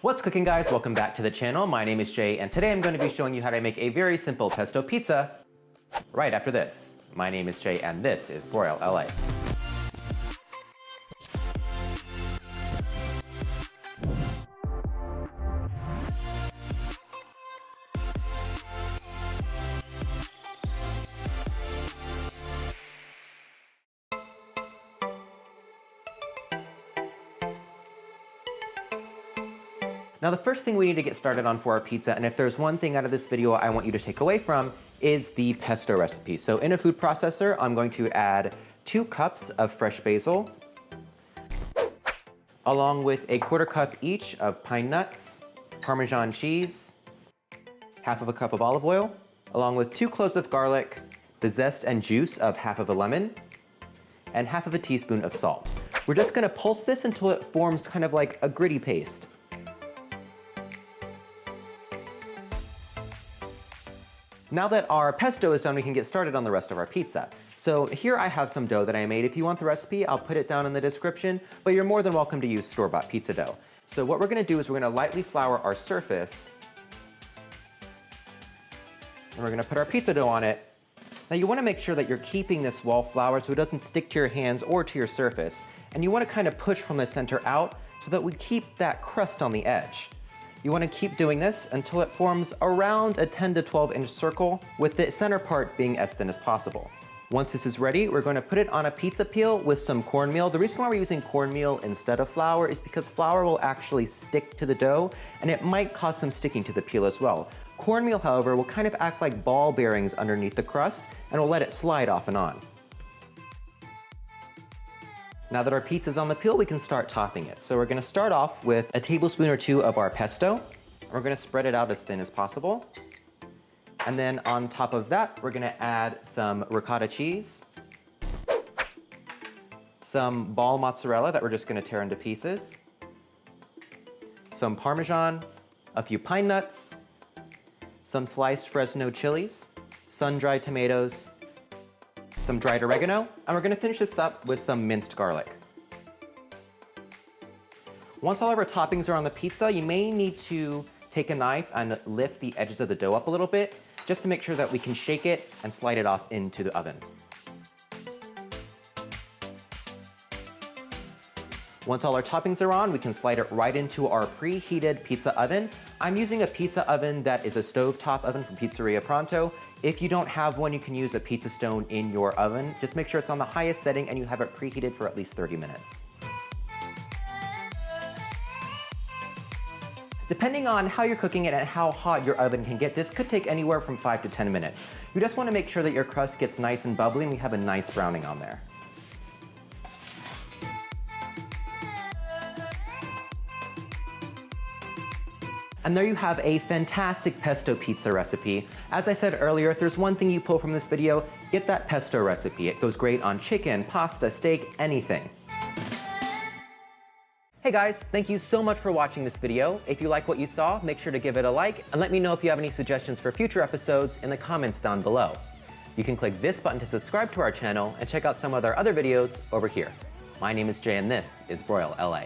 What's cooking, guys? Welcome back to the channel. My name is Jay, and today I'm going to be showing you how to make a very simple pesto pizza right after this. My name is Jay, and this is BROIL LA. Now the first thing we need to get started on for our pizza, and if there's one thing out of this video I want you to take away from, is the pesto recipe. So in a food processor, I'm going to add 2 cups of fresh basil, along with a 1/4 cup each of pine nuts, Parmesan cheese, 1/2 cup of olive oil, along with 2 cloves of garlic, the zest and juice of 1/2 lemon, and 1/2 teaspoon of salt. We're just gonna pulse this until it forms kind of like a gritty paste. Now that our pesto is done, we can get started on the rest of our pizza. So here I have some dough that I made. If you want the recipe, I'll put it down in the description, but you're more than welcome to use store-bought pizza dough. So what we're gonna do is we're gonna lightly flour our surface, and we're gonna put our pizza dough on it. Now you wanna make sure that you're keeping this well floured so it doesn't stick to your hands or to your surface. And you wanna kind of push from the center out so that we keep that crust on the edge. You want to keep doing this until it forms around a 10 to 12 inch circle, with the center part being as thin as possible. Once this is ready, we're going to put it on a pizza peel with some cornmeal. The reason why we're using cornmeal instead of flour is because flour will actually stick to the dough, and it might cause some sticking to the peel as well. Cornmeal, however, will kind of act like ball bearings underneath the crust, and will let it slide off and on. Now that our pizza's on the peel, we can start topping it. So we're gonna start off with a tablespoon or 2 of our pesto. We're gonna spread it out as thin as possible. And then on top of that, we're gonna add some ricotta cheese, some ball mozzarella that we're just gonna tear into pieces, some Parmesan, a few pine nuts, some sliced Fresno chilies, sun-dried tomatoes, some dried oregano, and we're gonna finish this up with some minced garlic. Once all of our toppings are on the pizza, you may need to take a knife and lift the edges of the dough up a little bit, just to make sure that we can shake it and slide it off into the oven. Once all our toppings are on, we can slide it right into our preheated pizza oven. I'm using a pizza oven that is a stovetop oven from Pizzeria Pronto. If you don't have one, you can use a pizza stone in your oven. Just make sure it's on the highest setting and you have it preheated for at least 30 minutes. Depending on how you're cooking it and how hot your oven can get, this could take anywhere from 5 to 10 minutes. You just want to make sure that your crust gets nice and bubbly and we have a nice browning on there. And there you have a fantastic pesto pizza recipe. As I said earlier, if there's one thing you pull from this video, get that pesto recipe. It goes great on chicken, pasta, steak, anything. Hey guys, thank you so much for watching this video. If you like what you saw, make sure to give it a like, and let me know if you have any suggestions for future episodes in the comments down below. You can click this button to subscribe to our channel and check out some of our other videos over here. My name is Jay, and this is BROIL LA.